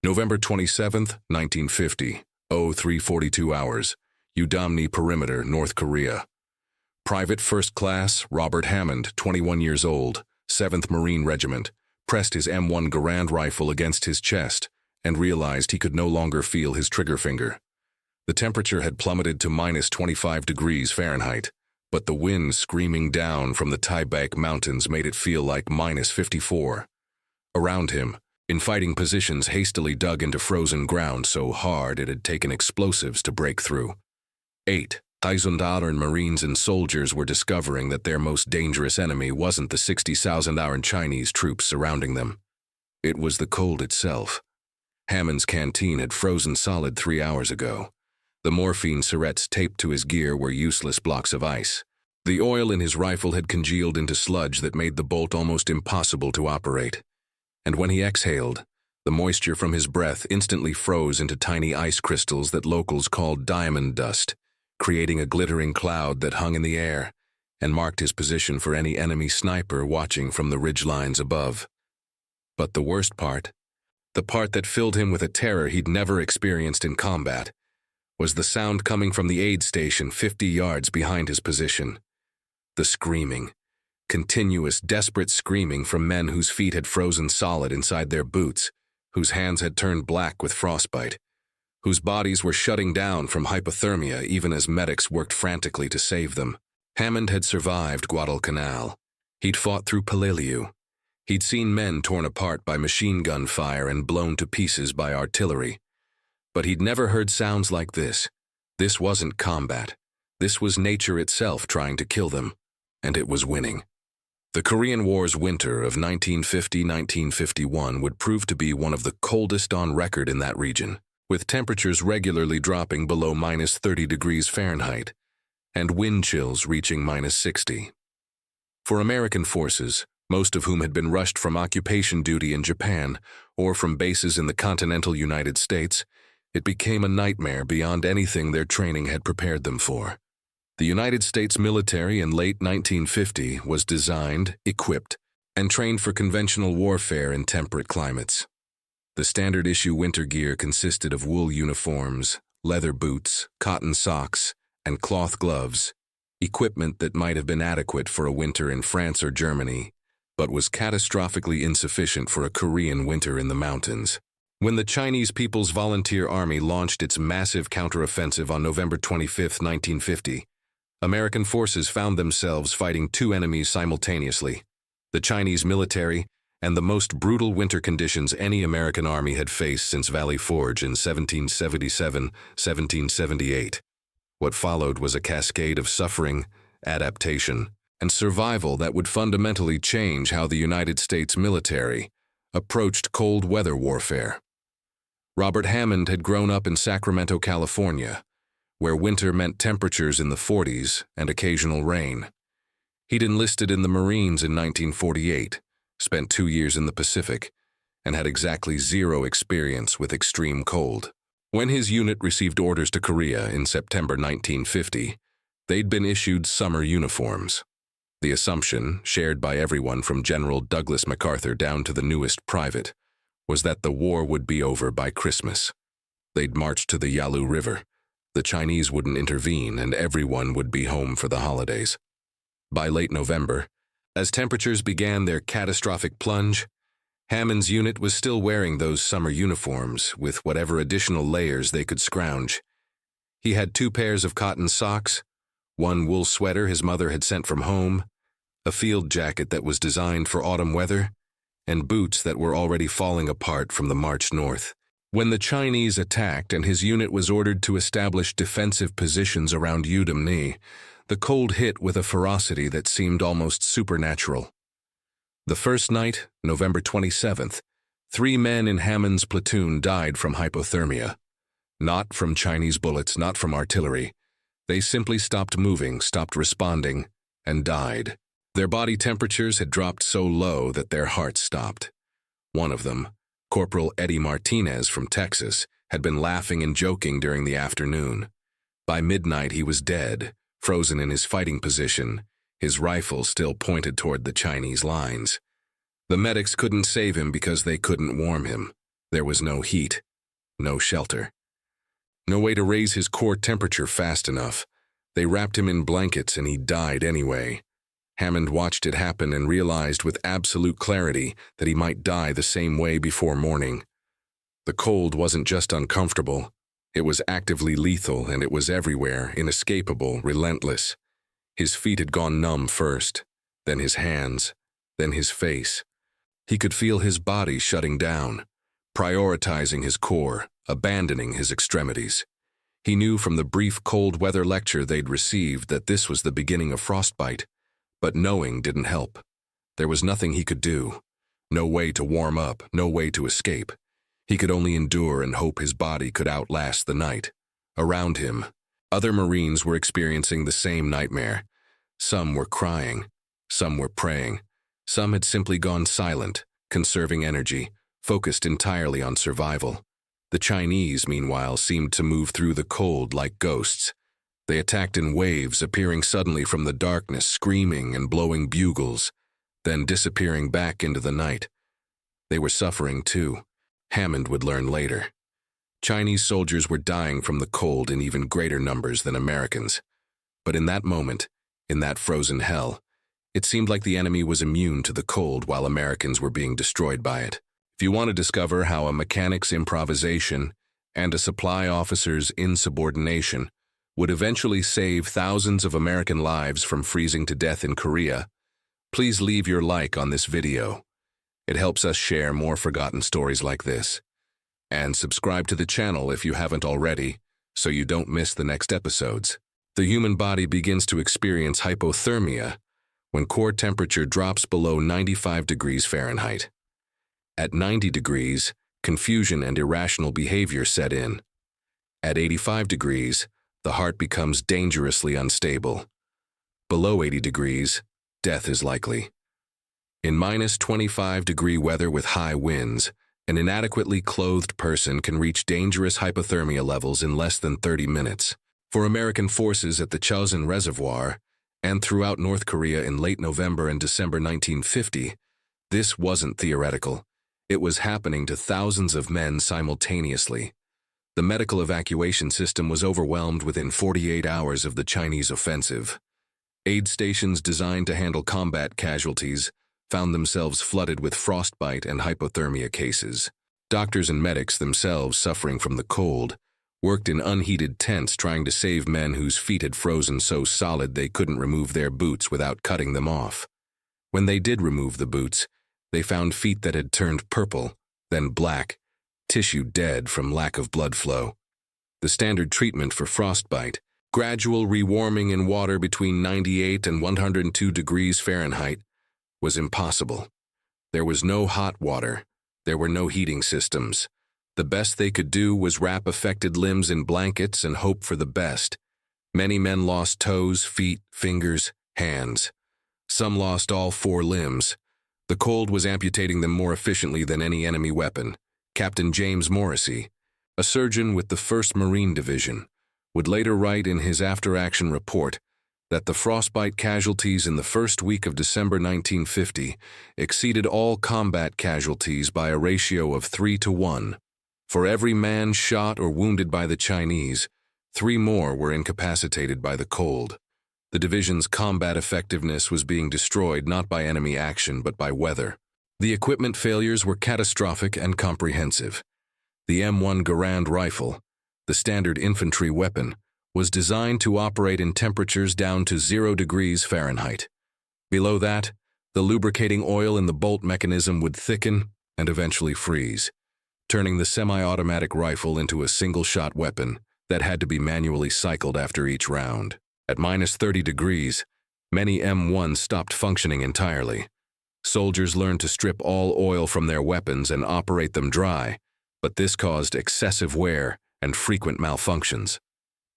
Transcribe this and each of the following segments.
November 27th, 1950, 03:42 hours, Udamni Perimeter, North Korea. Private First Class Robert Hammond, 21 years old, 7th Marine Regiment, pressed his M1 Garand rifle against his chest and realized he could no longer feel his trigger finger. The temperature had plummeted to minus 25 degrees Fahrenheit, but the wind screaming down from the Taebaek Mountains made it feel like minus 54. Around him, in fighting positions hastily dug into frozen ground so hard it had taken explosives to break through. 8. Taizundaran Marines and soldiers were discovering that their most dangerous enemy wasn't the 60,000 Chinese troops surrounding them. It was the cold itself. Hammond's canteen had frozen solid 3 hours ago. The morphine syrettes taped to his gear were useless blocks of ice. The oil in his rifle had congealed into sludge that made the bolt almost impossible to operate. And when he exhaled, the moisture from his breath instantly froze into tiny ice crystals that locals called diamond dust, creating a glittering cloud that hung in the air and marked his position for any enemy sniper watching from the ridgelines above. But the worst part, the part that filled him with a terror he'd never experienced in combat, was the sound coming from the aid station 50 yards behind his position. The screaming, continuous, desperate screaming from men whose feet had frozen solid inside their boots, whose hands had turned black with frostbite, whose bodies were shutting down from hypothermia even as medics worked frantically to save them. Hammond had survived Guadalcanal. He'd fought through Peleliu. He'd seen men torn apart by machine gun fire and blown to pieces by artillery. But he'd never heard sounds like this. This wasn't combat. This was nature itself trying to kill them, and it was winning. The Korean War's winter of 1950-1951 would prove to be one of the coldest on record in that region, with temperatures regularly dropping below minus 30 degrees Fahrenheit, and wind chills reaching minus 60. For American forces, most of whom had been rushed from occupation duty in Japan or from bases in the continental United States, it became a nightmare beyond anything their training had prepared them for. The United States military in late 1950 was designed, equipped, and trained for conventional warfare in temperate climates. The standard-issue winter gear consisted of wool uniforms, leather boots, cotton socks, and cloth gloves, equipment that might have been adequate for a winter in France or Germany, but was catastrophically insufficient for a Korean winter in the mountains. When the Chinese People's Volunteer Army launched its massive counteroffensive on November 25, 1950, American forces found themselves fighting two enemies simultaneously: the Chinese military and the most brutal winter conditions any American army had faced since Valley Forge in 1777-1778. What followed was a cascade of suffering, adaptation, and survival that would fundamentally change how the United States military approached cold weather warfare. Robert Hammond had grown up in Sacramento, California, where winter meant temperatures in the 40s and occasional rain. He'd enlisted in the Marines in 1948, spent 2 years in the Pacific, and had exactly zero experience with extreme cold. When his unit received orders to Korea in September 1950, they'd been issued summer uniforms. The assumption, shared by everyone from General Douglas MacArthur down to the newest private, was that the war would be over by Christmas. They'd march to the Yalu River. The Chinese wouldn't intervene, and everyone would be home for the holidays. By late November, as temperatures began their catastrophic plunge, Hammond's unit was still wearing those summer uniforms with whatever additional layers they could scrounge. He had 2 pairs of cotton socks, 1 wool sweater his mother had sent from home, a field jacket that was designed for autumn weather, and boots that were already falling apart from the march north. When the Chinese attacked and his unit was ordered to establish defensive positions around Udamni, the cold hit with a ferocity that seemed almost supernatural. The first night, November 27th, 3 men in Hammond's platoon died from hypothermia. Not from Chinese bullets, not from artillery. They simply stopped moving, stopped responding, and died. Their body temperatures had dropped so low that their hearts stopped. One of them, Corporal Eddie Martinez from Texas, had been laughing and joking during the afternoon. By midnight he was dead, frozen in his fighting position, his rifle still pointed toward the Chinese lines. The medics couldn't save him because they couldn't warm him. There was no heat, no shelter. No way to raise his core temperature fast enough. They wrapped him in blankets and he died anyway. Hammond watched it happen and realized with absolute clarity that he might die the same way before morning. The cold wasn't just uncomfortable. It was actively lethal, and it was everywhere, inescapable, relentless. His feet had gone numb first, then his hands, then his face. He could feel his body shutting down, prioritizing his core, abandoning his extremities. He knew from the brief cold weather lecture they'd received that this was the beginning of frostbite, but knowing didn't help. There was nothing he could do. No way to warm up, no way to escape. He could only endure and hope his body could outlast the night. Around him, other Marines were experiencing the same nightmare. Some were crying, some were praying, some had simply gone silent, conserving energy, focused entirely on survival. The Chinese, meanwhile, seemed to move through the cold like ghosts. They attacked in waves, appearing suddenly from the darkness, screaming and blowing bugles, then disappearing back into the night. They were suffering too. Hammond would learn later. Chinese soldiers were dying from the cold in even greater numbers than Americans. But in that moment, in that frozen hell, it seemed like the enemy was immune to the cold while Americans were being destroyed by it. If you want to discover how a mechanic's improvisation and a supply officer's insubordination would eventually save thousands of American lives from freezing to death in Korea, please leave your like on this video. It helps us share more forgotten stories like this. And subscribe to the channel if you haven't already, so you don't miss the next episodes. The human body begins to experience hypothermia when core temperature drops below 95 degrees Fahrenheit. At 90 degrees, confusion and irrational behavior set in. At 85 degrees, the heart becomes dangerously unstable. Below 80 degrees, death is likely. In minus 25-degree weather with high winds, an inadequately clothed person can reach dangerous hypothermia levels in less than 30 minutes. For American forces at the Chosin Reservoir and throughout North Korea in late November and December 1950, this wasn't theoretical. It was happening to thousands of men simultaneously. The medical evacuation system was overwhelmed within 48 hours of the Chinese offensive. Aid stations designed to handle combat casualties found themselves flooded with frostbite and hypothermia cases. Doctors and medics themselves, suffering from the cold, worked in unheated tents trying to save men whose feet had frozen so solid they couldn't remove their boots without cutting them off. When they did remove the boots, they found feet that had turned purple, then black, tissue dead from lack of blood flow. The standard treatment for frostbite, gradual rewarming in water between 98 and 102 degrees Fahrenheit, was impossible. There was no hot water. There were no heating systems. The best they could do was wrap affected limbs in blankets and hope for the best. Many men lost toes, feet, fingers, hands. Some lost all 4 limbs. The cold was amputating them more efficiently than any enemy weapon. Captain James Morrissey, a surgeon with the 1st Marine Division, would later write in his after-action report that the frostbite casualties in the first week of December 1950 exceeded all combat casualties by a ratio of 3 to 1. For every man shot or wounded by the Chinese, 3 more were incapacitated by the cold. The division's combat effectiveness was being destroyed not by enemy action but by weather. The equipment failures were catastrophic and comprehensive. The M1 Garand rifle, the standard infantry weapon, was designed to operate in temperatures down to 0 degrees Fahrenheit. Below that, the lubricating oil in the bolt mechanism would thicken and eventually freeze, turning the semi-automatic rifle into a single-shot weapon that had to be manually cycled after each round. At minus 30 degrees, many M1s stopped functioning entirely. Soldiers learned to strip all oil from their weapons and operate them dry, but this caused excessive wear and frequent malfunctions.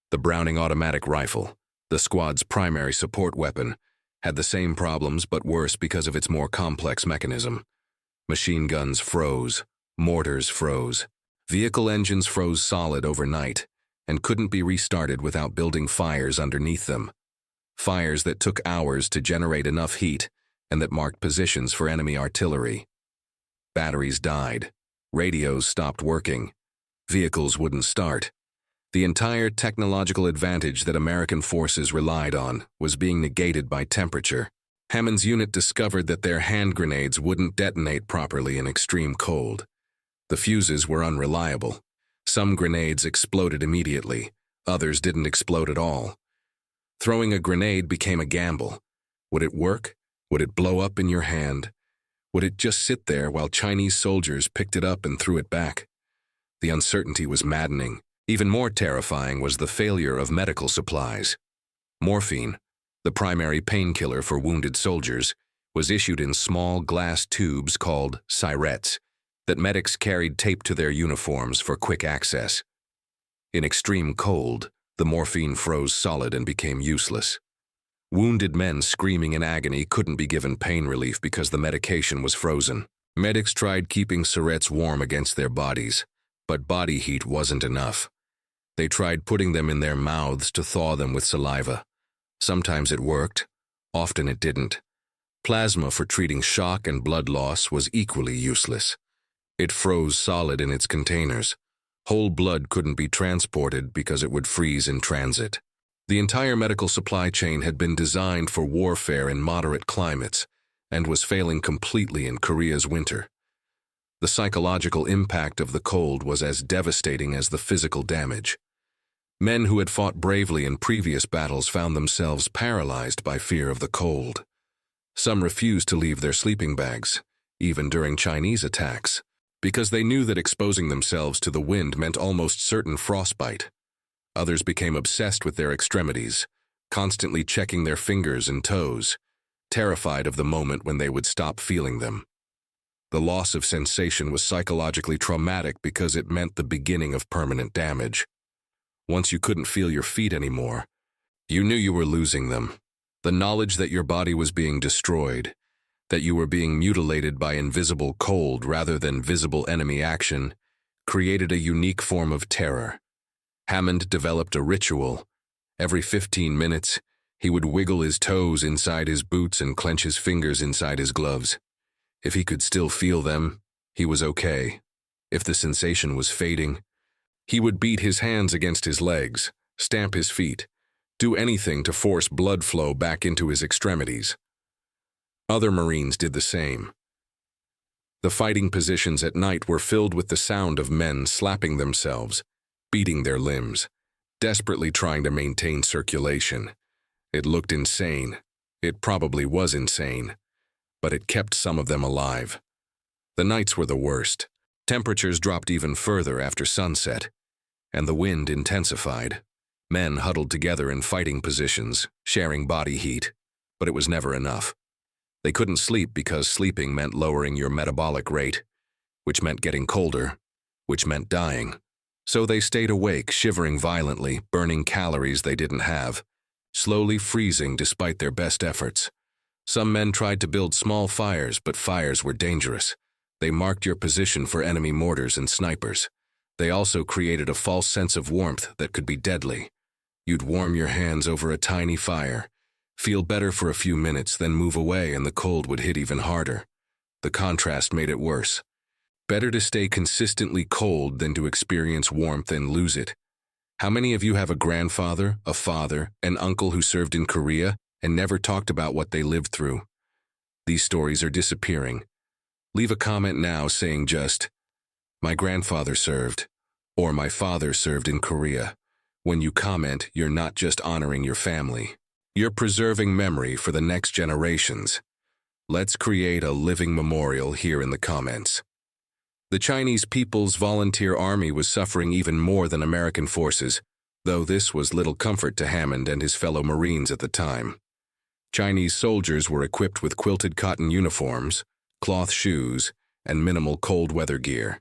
The Browning automatic rifle, the squad's primary support weapon, had the same problems but worse because of its more complex mechanism. Machine guns froze, mortars froze, vehicle engines froze solid overnight and couldn't be restarted without building fires underneath them. Fires that took hours to generate enough heat and that marked positions for enemy artillery. Batteries died, Radios stopped working. Vehicles wouldn't start. The entire technological advantage that American forces relied on was being negated by temperature. Hammond's unit discovered that their hand grenades wouldn't detonate properly in extreme cold. The fuses were unreliable. Some grenades exploded immediately, others didn't explode at all. Throwing a grenade became a gamble. Would it work? Would it blow up in your hand? Would it just sit there while Chinese soldiers picked it up and threw it back? The uncertainty was maddening. Even more terrifying was the failure of medical supplies. Morphine, the primary painkiller for wounded soldiers, was issued in small glass tubes called syrettes that medics carried taped to their uniforms for quick access. In extreme cold, the morphine froze solid and became useless. Wounded men screaming in agony couldn't be given pain relief because the medication was frozen. Medics tried keeping syrettes warm against their bodies, but body heat wasn't enough. They tried putting them in their mouths to thaw them with saliva. Sometimes it worked, often it didn't. Plasma for treating shock and blood loss was equally useless. It froze solid in its containers. Whole blood couldn't be transported because it would freeze in transit. The entire medical supply chain had been designed for warfare in moderate climates and was failing completely in Korea's winter. The psychological impact of the cold was as devastating as the physical damage. Men who had fought bravely in previous battles found themselves paralyzed by fear of the cold. Some refused to leave their sleeping bags, even during Chinese attacks, because they knew that exposing themselves to the wind meant almost certain frostbite. Others became obsessed with their extremities, constantly checking their fingers and toes, terrified of the moment when they would stop feeling them. The loss of sensation was psychologically traumatic because it meant the beginning of permanent damage. Once you couldn't feel your feet anymore, you knew you were losing them. The knowledge that your body was being destroyed, that you were being mutilated by invisible cold rather than visible enemy action, created a unique form of terror. Hammond developed a ritual. Every 15 minutes, he would wiggle his toes inside his boots and clench his fingers inside his gloves. If he could still feel them, he was okay. If the sensation was fading, he would beat his hands against his legs, stamp his feet, do anything to force blood flow back into his extremities. Other Marines did the same. The fighting positions at night were filled with the sound of men slapping themselves, beating their limbs, desperately trying to maintain circulation. It looked insane. It probably was insane, but it kept some of them alive. The nights were the worst. Temperatures dropped even further after sunset, and the wind intensified. Men huddled together in fighting positions, sharing body heat, but it was never enough. They couldn't sleep because sleeping meant lowering your metabolic rate, which meant getting colder, which meant dying. So they stayed awake, shivering violently, burning calories they didn't have, slowly freezing despite their best efforts. Some men tried to build small fires, but fires were dangerous. They marked your position for enemy mortars and snipers. They also created a false sense of warmth that could be deadly. You'd warm your hands over a tiny fire, feel better for a few minutes, then move away and the cold would hit even harder. The contrast made it worse. Better to stay consistently cold than to experience warmth and lose it. How many of you have a grandfather, a father, an uncle who served in Korea and never talked about what they lived through? These stories are disappearing. Leave a comment now saying just, "My grandfather served," or "My father served in Korea." When you comment, you're not just honoring your family. You're preserving memory for the next generations. Let's create a living memorial here in the comments. The Chinese People's Volunteer Army was suffering even more than American forces, though this was little comfort to Hammond and his fellow Marines at the time. Chinese soldiers were equipped with quilted cotton uniforms, cloth shoes, and minimal cold weather gear.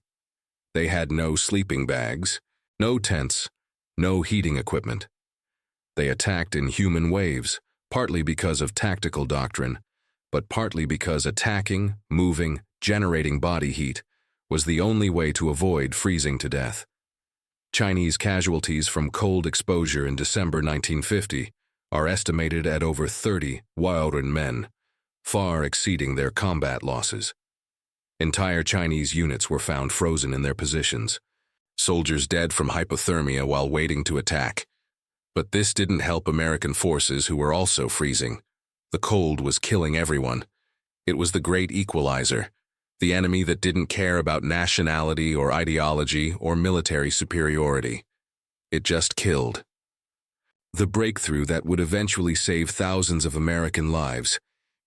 They had no sleeping bags, no tents, no heating equipment. They attacked in human waves, partly because of tactical doctrine, but partly because attacking, moving, generating body heat was the only way to avoid freezing to death. Chinese casualties from cold exposure in December 1950 are estimated at over 30 Wild men, far exceeding their combat losses. Entire Chinese units were found frozen in their positions. Soldiers dead from hypothermia while waiting to attack. But this didn't help American forces who were also freezing. The cold was killing everyone. It was the great equalizer, the enemy that didn't care about nationality or ideology or military superiority. It just killed. The breakthrough that would eventually save thousands of American lives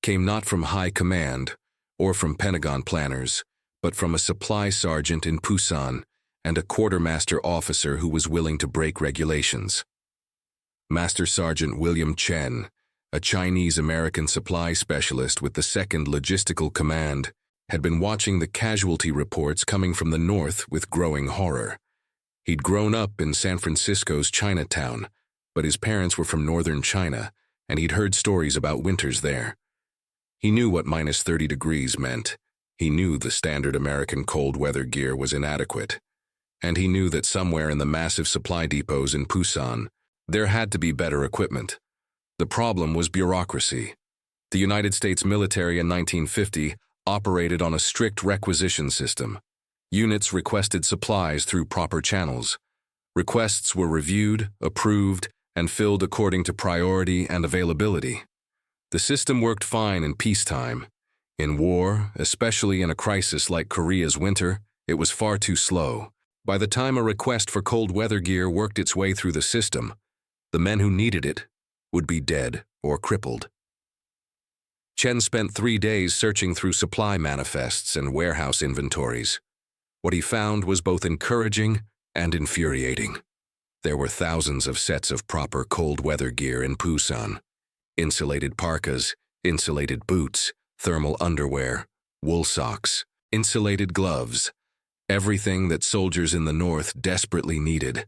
came not from high command or from Pentagon planners, but from a supply sergeant in Pusan and a quartermaster officer who was willing to break regulations. Master Sergeant William Chen, a Chinese-American supply specialist with the 2nd Logistical Command, had been watching the casualty reports coming from the north with growing horror. He'd grown up in San Francisco's Chinatown, but his parents were from northern China, and he'd heard stories about winters there. He knew what minus 30 degrees meant. He knew the standard American cold weather gear was inadequate. And he knew that somewhere in the massive supply depots in Pusan, there had to be better equipment. The problem was bureaucracy. The United States military in 1950 operated on a strict requisition system. Units requested supplies through proper channels. Requests were reviewed, approved, and filled according to priority and availability. The system worked fine in peacetime. In war, especially in a crisis like Korea's winter, it was far too slow. By the time a request for cold weather gear worked its way through the system, the men who needed it would be dead or crippled. Chen spent 3 days searching through supply manifests and warehouse inventories. What he found was both encouraging and infuriating. There were thousands of sets of proper cold weather gear in Pusan. Insulated parkas, insulated boots, thermal underwear, wool socks, insulated gloves, everything that soldiers in the north desperately needed.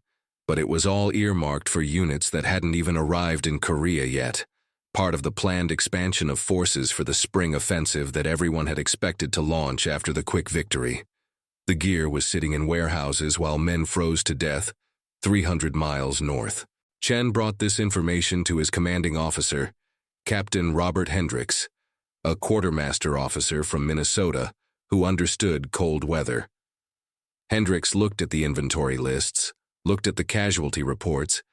But it was all earmarked for units that hadn't even arrived in Korea yet, part of the planned expansion of forces for the spring offensive that everyone had expected to launch after the quick victory. The gear was sitting in warehouses while men froze to death 300 miles north. Chen brought this information to his commanding officer, Captain Robert Hendricks, a quartermaster officer from Minnesota who understood cold weather. Hendricks looked at the inventory lists, looked at the casualty reports,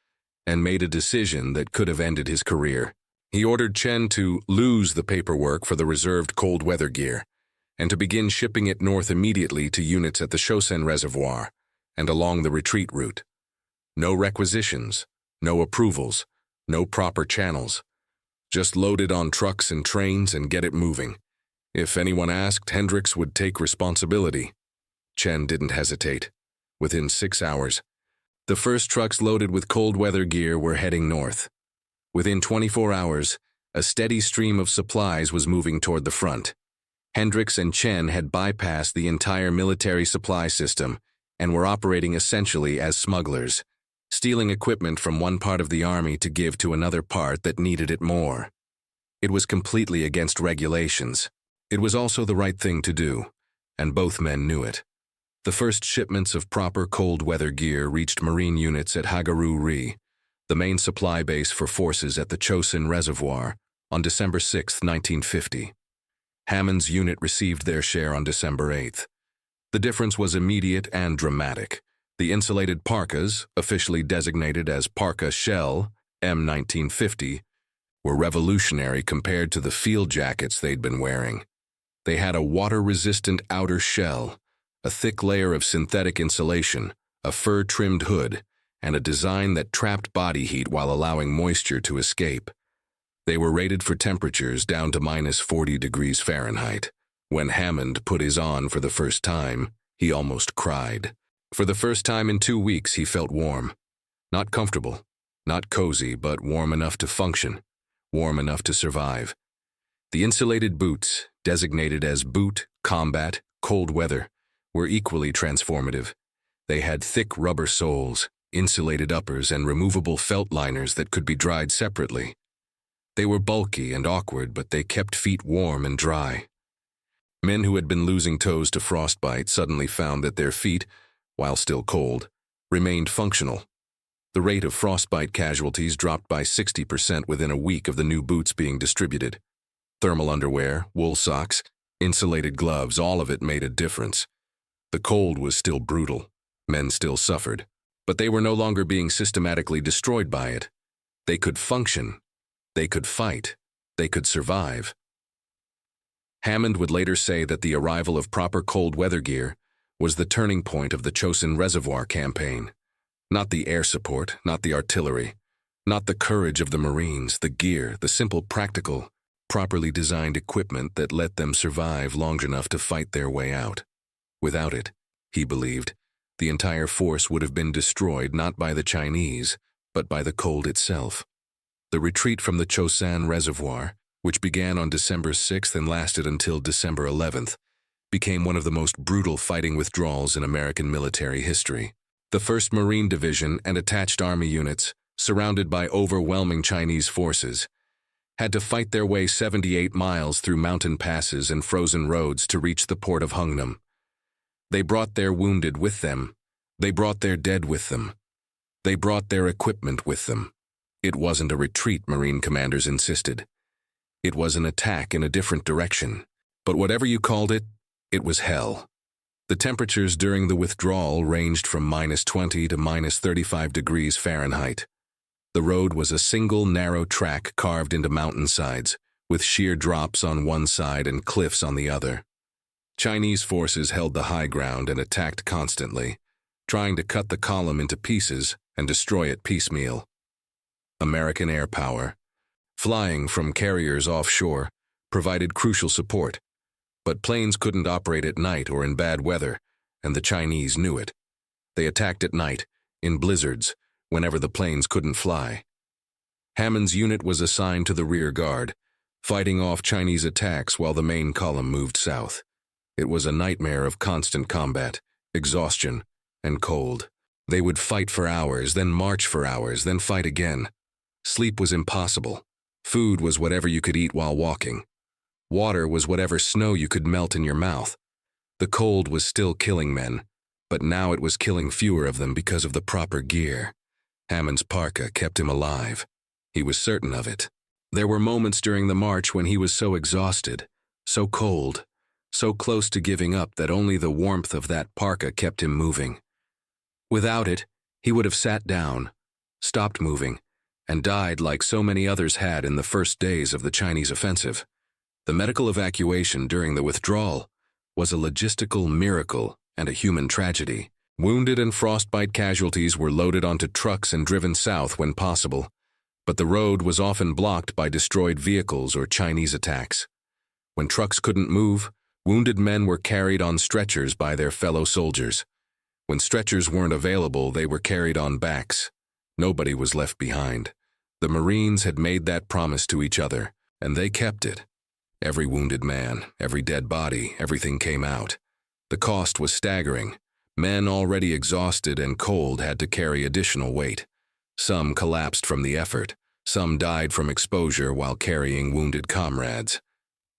and made a decision that could have ended his career. He ordered Chen to lose the paperwork for the reserved cold weather gear and to begin shipping it north immediately to units at the Chosin Reservoir and along the retreat route. No requisitions, no approvals, no proper channels. Just load it on trucks and trains and get it moving. If anyone asked, Hendricks would take responsibility. Chen didn't hesitate. Within 6 hours, the first trucks loaded with cold weather gear were heading north. Within 24 hours, a steady stream of supplies was moving toward the front. Hendricks and Chen had bypassed the entire military supply system and were operating essentially as smugglers, stealing equipment from one part of the army to give to another part that needed it more. It was completely against regulations. It was also the right thing to do, and both men knew it. The first shipments of proper cold weather gear reached Marine units at Hagaru-ri, the main supply base for forces at the Chosin Reservoir, on December 6, 1950. Hammond's unit received their share on December 8. The difference was immediate and dramatic. The insulated parkas, officially designated as Parka Shell M1950, were revolutionary compared to the field jackets they'd been wearing. They had a water-resistant outer shell, a thick layer of synthetic insulation, a fur-trimmed hood, and a design that trapped body heat while allowing moisture to escape. They were rated for temperatures down to minus 40 degrees Fahrenheit. When Hammond put his on for the first time, he almost cried. For the first time in 2 weeks, he felt warm. Not comfortable, not cozy, but warm enough to function, warm enough to survive. The insulated boots, designated as boot, combat, cold weather, were equally transformative. They had thick rubber soles, insulated uppers, and removable felt liners that could be dried separately. They were bulky and awkward, but they kept feet warm and dry. Men who had been losing toes to frostbite suddenly found that their feet, while still cold, remained functional. The rate of frostbite casualties dropped by 60% within a week of the new boots being distributed. Thermal underwear, wool socks, Insulated gloves, all of it made a difference. The cold was still brutal. Men still suffered. But they were no longer being systematically destroyed by it. They could function. They could fight. They could survive. Hammond would later say that the arrival of proper cold weather gear was the turning point of the Chosin Reservoir campaign. Not the air support, not the artillery, not the courage of the Marines, the gear, the simple, practical, properly designed equipment that let them survive long enough to fight their way out. Without it, he believed, the entire force would have been destroyed not by the Chinese, but by the cold itself. The retreat from the Chosin Reservoir, which began on December 6th and lasted until December 11th, became one of the most brutal fighting withdrawals in American military history. The 1st Marine Division and attached Army units, surrounded by overwhelming Chinese forces, had to fight their way 78 miles through mountain passes and frozen roads to reach the port of Hungnam. They brought their wounded with them. They brought their dead with them. They brought their equipment with them. It wasn't a retreat, Marine commanders insisted. It was an attack in a different direction. But whatever you called it, it was hell. The temperatures during the withdrawal ranged from -20 to -35 degrees Fahrenheit. The road was a single narrow track carved into mountainsides, with sheer drops on one side and cliffs on the other. Chinese forces held the high ground and attacked constantly, trying to cut the column into pieces and destroy it piecemeal. American air power, flying from carriers offshore, provided crucial support, but planes couldn't operate at night or in bad weather, and the Chinese knew it. They attacked at night, in blizzards, whenever the planes couldn't fly. Hammond's unit was assigned to the rear guard, fighting off Chinese attacks while the main column moved south. It was a nightmare of constant combat, exhaustion, and cold. They would fight for hours, then march for hours, then fight again. Sleep was impossible. Food was whatever you could eat while walking. Water was whatever snow you could melt in your mouth. The cold was still killing men, but now it was killing fewer of them because of the proper gear. Hammond's parka kept him alive. He was certain of it. There were moments during the march when he was so exhausted, so cold, so close to giving up that only the warmth of that parka kept him moving. Without it, he would have sat down, stopped moving, and died like so many others had in the first days of the Chinese offensive. The medical evacuation during the withdrawal was a logistical miracle and a human tragedy. Wounded and frostbite casualties were loaded onto trucks and driven south when possible, but the road was often blocked by destroyed vehicles or Chinese attacks. When trucks couldn't move, wounded men were carried on stretchers by their fellow soldiers. When stretchers weren't available, they were carried on backs. Nobody was left behind. The Marines had made that promise to each other, and they kept it. Every wounded man, every dead body, everything came out. The cost was staggering. Men already exhausted and cold had to carry additional weight. Some collapsed from the effort. Some died from exposure while carrying wounded comrades.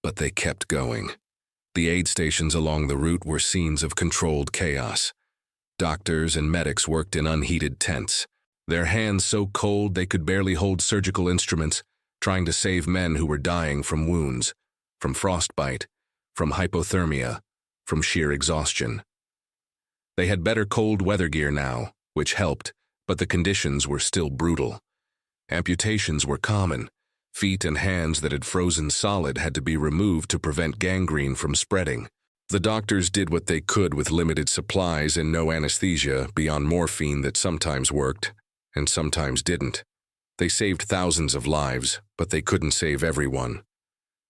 But they kept going. The aid stations along the route were scenes of controlled chaos. Doctors and medics worked in unheated tents, their hands so cold they could barely hold surgical instruments, trying to save men who were dying from wounds, from frostbite, from hypothermia, from sheer exhaustion. They had better cold weather gear now, which helped, but the conditions were still brutal. Amputations were common. Feet and hands that had frozen solid had to be removed to prevent gangrene from spreading. The doctors did what they could with limited supplies and no anesthesia beyond morphine that sometimes worked and sometimes didn't. They saved thousands of lives, but they couldn't save everyone.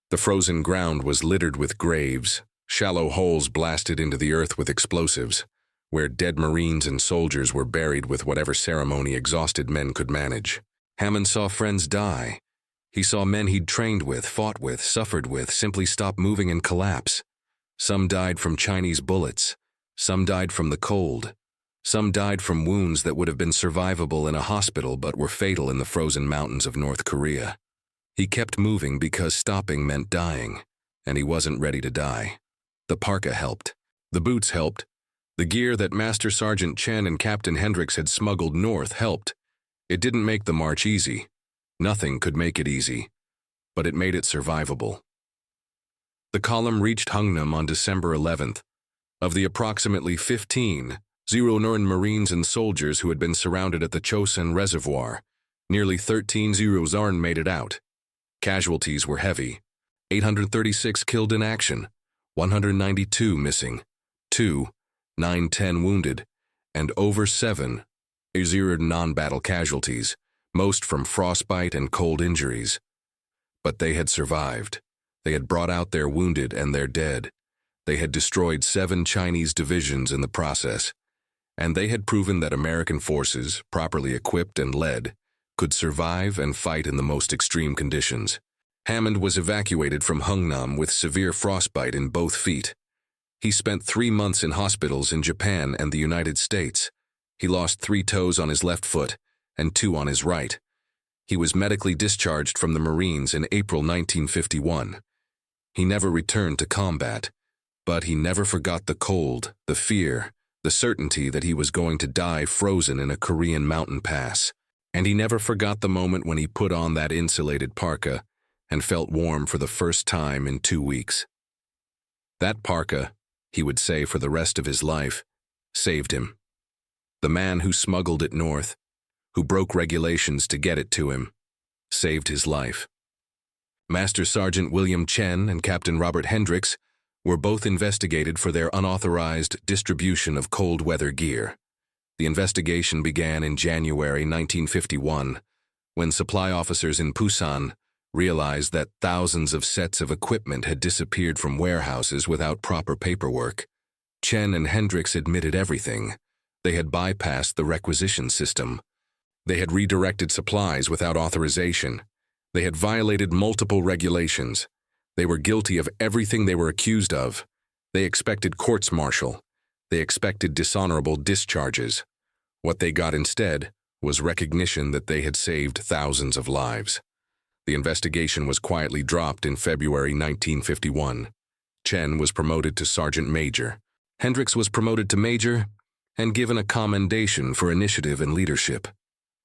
The frozen ground was littered with graves, shallow holes blasted into the earth with explosives, where dead Marines and soldiers were buried with whatever ceremony exhausted men could manage. Hammond saw friends die. He saw men he'd trained with, fought with, suffered with, simply stop moving and collapse. Some died from Chinese bullets. Some died from the cold. Some died from wounds that would have been survivable in a hospital but were fatal in the frozen mountains of North Korea. He kept moving because stopping meant dying, and he wasn't ready to die. The parka helped. The boots helped. The gear that Master Sergeant Chen and Captain Hendricks had smuggled north helped. It didn't make the march easy. Nothing could make it easy, but it made it survivable. The column reached Hungnam on December 11th. Of the approximately 15 Northern Marines and soldiers who had been surrounded at the Chosin Reservoir, nearly 13 Zarn made it out. Casualties were heavy. 836 killed in action, 192 missing, 910 wounded, and over 7 non-battle casualties, most from frostbite and cold injuries. But they had survived. They had brought out their wounded and their dead. They had destroyed 7 Chinese divisions in the process, and they had proven that American forces, properly equipped and led, could survive and fight in the most extreme conditions. Hammond was evacuated from Hungnam with severe frostbite in both feet. He spent 3 months in hospitals in Japan and the United States. He lost 3 toes on his left foot and 2 on his right. He was medically discharged from the Marines in April 1951. He never returned to combat, but he never forgot the cold, the fear, the certainty that he was going to die frozen in a Korean mountain pass. And he never forgot the moment when he put on that insulated parka and felt warm for the first time in 2 weeks. That parka, he would say for the rest of his life, saved him. The man who smuggled it north, who broke regulations to get it to him, saved his life. Master Sergeant William Chen and Captain Robert Hendricks were both investigated for their unauthorized distribution of cold weather gear. The investigation began in January 1951, when supply officers in Pusan realized that thousands of sets of equipment had disappeared from warehouses without proper paperwork. Chen and Hendricks admitted everything. They had bypassed the requisition system. They had redirected supplies without authorization. They had violated multiple regulations. They were guilty of everything they were accused of. They expected courts-martial. They expected dishonorable discharges. What they got instead was recognition that they had saved thousands of lives. The investigation was quietly dropped in February 1951. Chen was promoted to Sergeant Major. Hendricks was promoted to Major and given a commendation for initiative and leadership.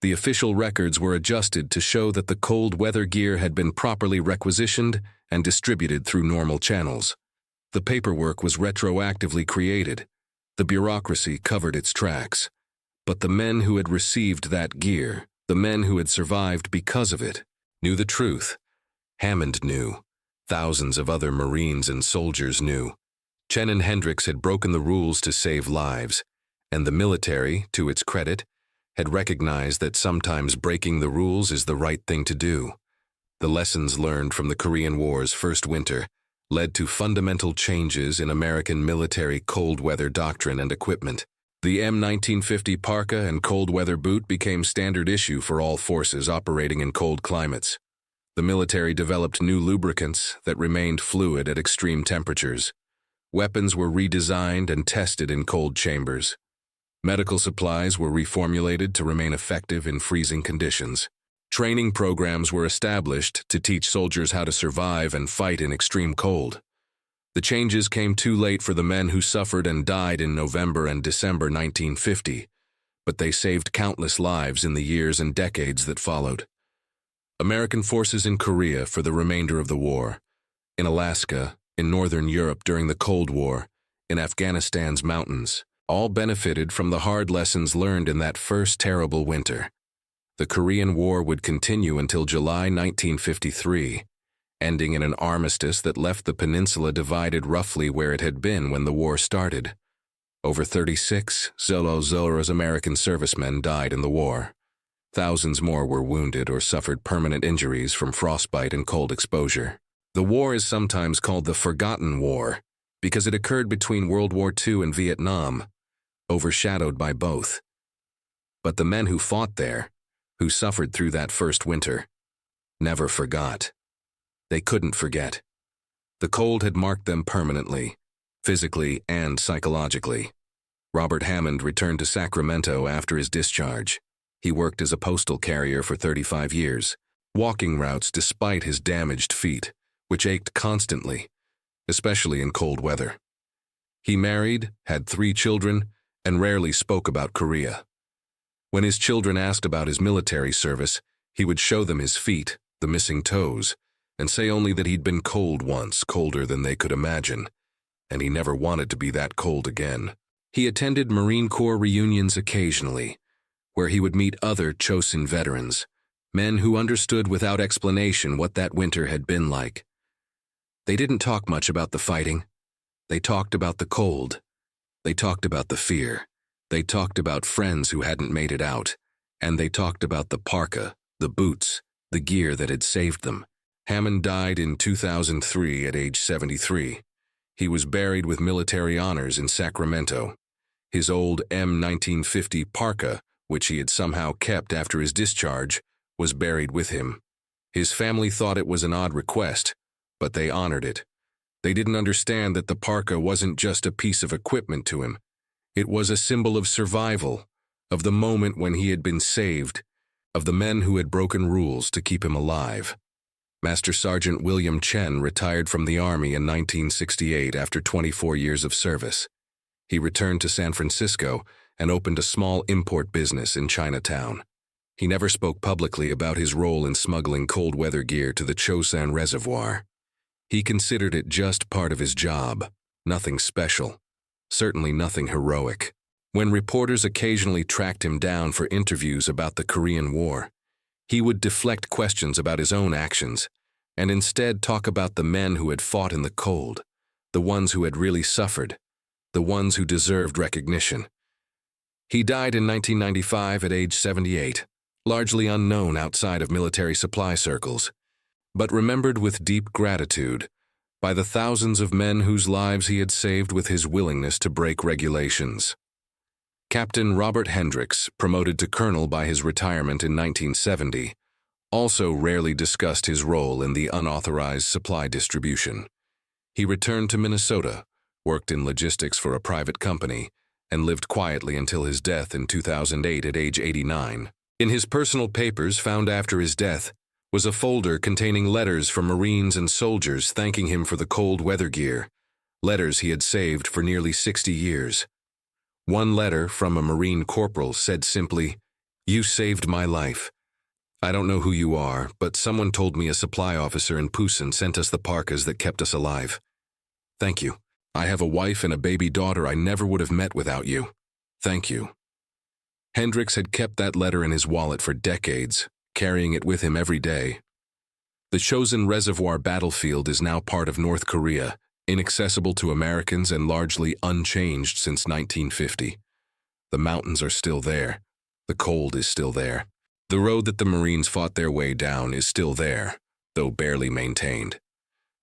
The official records were adjusted to show that the cold weather gear had been properly requisitioned and distributed through normal channels. The paperwork was retroactively created. The bureaucracy covered its tracks. But the men who had received that gear, the men who had survived because of it, knew the truth. Hammond knew. Thousands of other Marines and soldiers knew. Chen and Hendricks had broken the rules to save lives, and the military, to its credit, had recognized that sometimes breaking the rules is the right thing to do. The lessons learned from the Korean War's first winter led to fundamental changes in American military cold weather doctrine and equipment. The M1950 parka and cold weather boot became standard issue for all forces operating in cold climates. The military developed new lubricants that remained fluid at extreme temperatures. Weapons were redesigned and tested in cold chambers. Medical supplies were reformulated to remain effective in freezing conditions. Training programs were established to teach soldiers how to survive and fight in extreme cold. The changes came too late for the men who suffered and died in November and December 1950, but they saved countless lives in the years and decades that followed. American forces in Korea for the remainder of the war, in Alaska, in Northern Europe during the Cold War, in Afghanistan's mountains, all benefited from the hard lessons learned in that first terrible winter. The Korean War would continue until July 1953, ending in an armistice that left the peninsula divided roughly where it had been when the war started. Over 36 Zoro's American servicemen died in the war. Thousands more were wounded or suffered permanent injuries from frostbite and cold exposure. The war is sometimes called the Forgotten War because it occurred between World War II and Vietnam, overshadowed by both. But the men who fought there, who suffered through that first winter, never forgot. They couldn't forget. The cold had marked them permanently, physically and psychologically. Robert Hammond returned to Sacramento after his discharge. He worked as a postal carrier for 35 years, walking routes despite his damaged feet, which ached constantly, especially in cold weather. He married, had 3 children, and rarely spoke about Korea. When his children asked about his military service, he would show them his feet, the missing toes, and say only that he'd been cold once, colder than they could imagine, and he never wanted to be that cold again. He attended Marine Corps reunions occasionally, where he would meet other Chosin veterans, men who understood without explanation what that winter had been like. They didn't talk much about the fighting. They talked about the cold. They talked about the fear. They talked about friends who hadn't made it out. And they talked about the parka, the boots, the gear that had saved them. Hammond died in 2003 at age 73. He was buried with military honors in Sacramento. His old M1950 parka, which he had somehow kept after his discharge, was buried with him. His family thought it was an odd request, but they honored it. They didn't understand that the parka wasn't just a piece of equipment to him. It was a symbol of survival, of the moment when he had been saved, of the men who had broken rules to keep him alive. Master Sergeant William Chen retired from the Army in 1968 after 24 years of service. He returned to San Francisco and opened a small import business in Chinatown. He never spoke publicly about his role in smuggling cold weather gear to the Chosin Reservoir. He considered it just part of his job, nothing special, certainly nothing heroic. When reporters occasionally tracked him down for interviews about the Korean War, he would deflect questions about his own actions and instead talk about the men who had fought in the cold, the ones who had really suffered, the ones who deserved recognition. He died in 1995 at age 78, largely unknown outside of military supply circles, but remembered with deep gratitude by the thousands of men whose lives he had saved with his willingness to break regulations. Captain Robert Hendricks, promoted to colonel by his retirement in 1970, also rarely discussed his role in the unauthorized supply distribution. He returned to Minnesota, worked in logistics for a private company, and lived quietly until his death in 2008 at age 89. In his personal papers found after his death was a folder containing letters from Marines and soldiers thanking him for the cold weather gear, letters he had saved for nearly 60 years. One letter from a Marine corporal said simply, "You saved my life. I don't know who you are, but someone told me a supply officer in Pusan sent us the parkas that kept us alive. Thank you. I have a wife and a baby daughter I never would have met without you. Thank you." Hendricks had kept that letter in his wallet for decades, carrying it with him every day. The Chosin Reservoir battlefield is now part of North Korea, inaccessible to Americans and largely unchanged since 1950. The mountains are still there. The cold is still there. The road that the Marines fought their way down is still there, though barely maintained.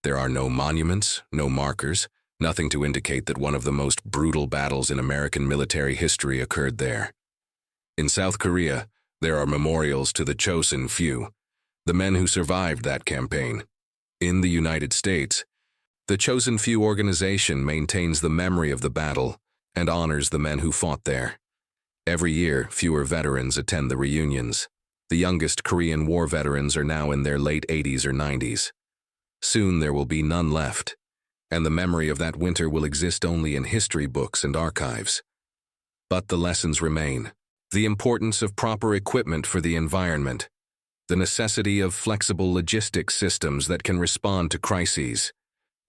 There are no monuments, no markers, nothing to indicate that one of the most brutal battles in American military history occurred there. In South Korea, there are memorials to the Chosin Few, the men who survived that campaign. In the United States, the Chosin Few organization maintains the memory of the battle and honors the men who fought there. Every year, fewer veterans attend the reunions. The youngest Korean War veterans are now in their late 80s or 90s. Soon there will be none left, and the memory of that winter will exist only in history books and archives. But the lessons remain. The importance of proper equipment for the environment, the necessity of flexible logistics systems that can respond to crises,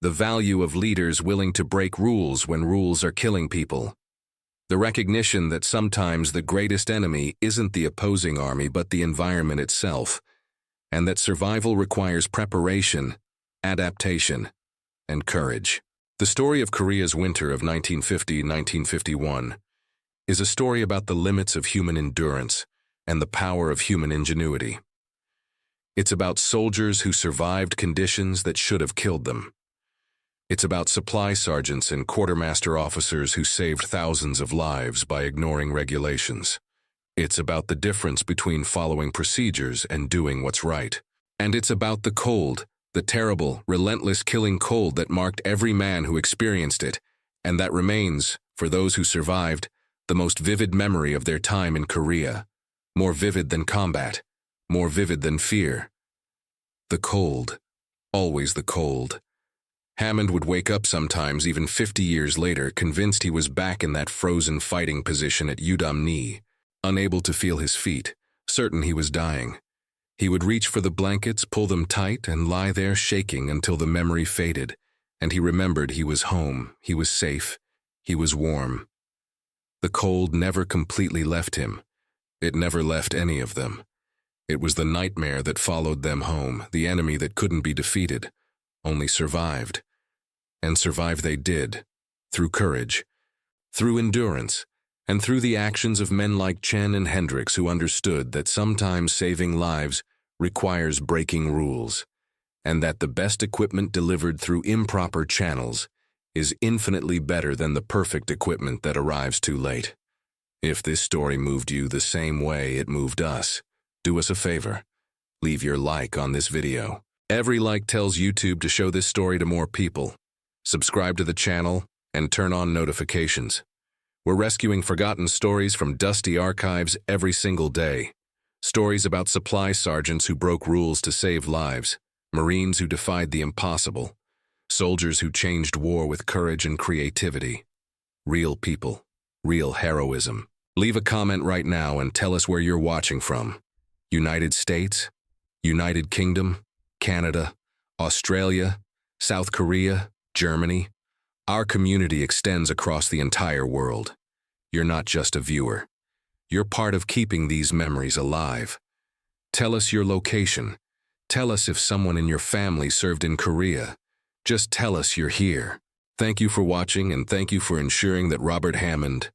the value of leaders willing to break rules when rules are killing people, the recognition that sometimes the greatest enemy isn't the opposing army but the environment itself, and that survival requires preparation, adaptation, and courage. The story of Korea's winter of 1950-1951 is a story about the limits of human endurance and the power of human ingenuity. It's about soldiers who survived conditions that should have killed them. It's about supply sergeants and quartermaster officers who saved thousands of lives by ignoring regulations. It's about the difference between following procedures and doing what's right. And it's about the cold, the terrible, relentless killing cold that marked every man who experienced it, and that remains, for those who survived, the most vivid memory of their time in Korea, more vivid than combat, more vivid than fear. The cold, always the cold. Hammond would wake up sometimes even 50 years later, convinced he was back in that frozen fighting position at Udam-ni, unable to feel his feet, certain he was dying. He would reach for the blankets, pull them tight, and lie there shaking until the memory faded, and he remembered he was home, he was safe, he was warm. The cold never completely left him. It never left any of them. It was the nightmare that followed them home, the enemy that couldn't be defeated, only survived. And survive they did, through courage, through endurance, and through the actions of men like Chen and Hendricks who understood that sometimes saving lives requires breaking rules, and that the best equipment delivered through improper channels is infinitely better than the perfect equipment that arrives too late. If this story moved you the same way it moved us, do us a favor. Leave your like on this video. Every like tells YouTube to show this story to more people. Subscribe to the channel and turn on notifications. We're rescuing forgotten stories from dusty archives every single day. Stories about supply sergeants who broke rules to save lives, Marines who defied the impossible, soldiers who changed war with courage and creativity. Real people, real heroism. Leave a comment right now and tell us where you're watching from. United States, United Kingdom, Canada, Australia, South Korea, Germany. Our community extends across the entire world. You're not just a viewer. You're part of keeping these memories alive. Tell us your location. Tell us if someone in your family served in Korea. Just tell us you're here. Thank you for watching, and thank you for ensuring that Robert Hammond,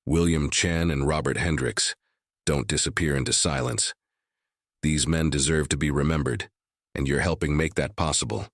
William Chen, and Robert Hendricks don't disappear into silence. These men deserve to be remembered, and you're helping make that possible.